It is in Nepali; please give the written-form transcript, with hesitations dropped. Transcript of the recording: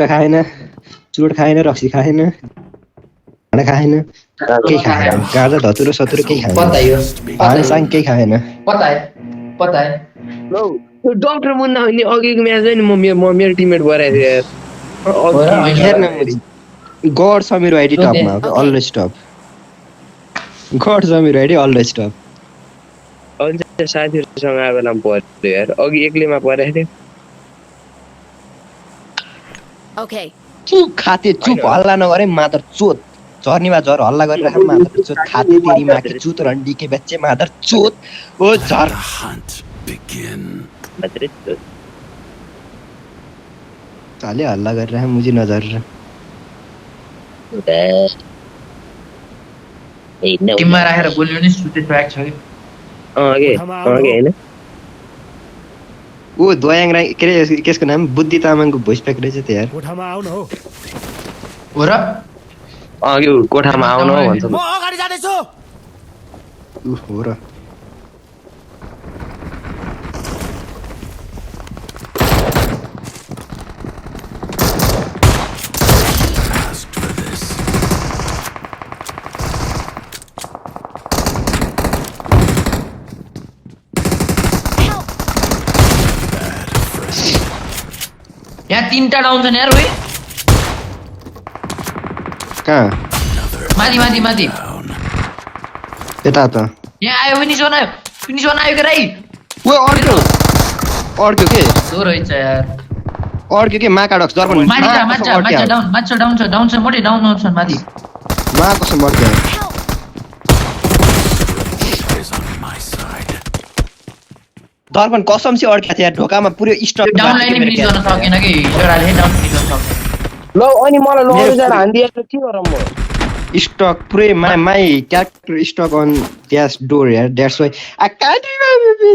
खाएन चुरोट खाएन रक्सी खाएन भाँडा खाएन केही खाएन गाजा धतुरो सतुरो केही खाएन भाङसाङ केही खाएन पता है लौ त्यो डाक्टर मुन्ना नि अघिको म्याच नि म मेरो टिममेट गराएको थिएँ हेर्न गड समीर वाइडी टपमा हो always top god Sameer YD always top अन्त साथीहरूसँग आए बेलामा पऱ्यो यार अघि एक्लैमा परेको थियो Okay. चुप खाते चुप हल्ला नगरे मादर चोत झर्नीमा झर हल्ला गरिरहेको मादर चोत खाते तेरी माकी चुत रन्डी के बच्चे मादर चोत ओ झर चाले हल्ला गरिरहे मुझे नजर टिममा राखेर बोल्नु नि सुते ट्र्याक छ कि अघि हैन ओ दोयाङ राई के रे केसको नाम बुद्धि तामाङको भोइस प्याक रहेछ त यार कोठामा आउनु हो हो र अघि कोठामा आउनु हो भन्छ म अगाडि जाँदैछु हो र यहाँ 3टा डाउन छन् यार ओइ कहाँ माथि यता त यहाँ आयो फिनिस बनायो के राई ओ अर्को के दो रहेछ यार अर्को के माकाडक्स दर्पण माथि डाउन छ मोटे डाउन छ माथि मा कसम बढ्यो दर्पण कसम से अड्क्या थियो यार ढोकामा पुरै स्टक डाउन लाइन फिनिस गर्न सकेन कि हिजोराले डाउन फिनिस गर्न सकेन ल अनि मलाई लड्नु जाँदा हान्दिएको के गरम म स्टक पुरै my character stuck on this door यार that's why I can't remember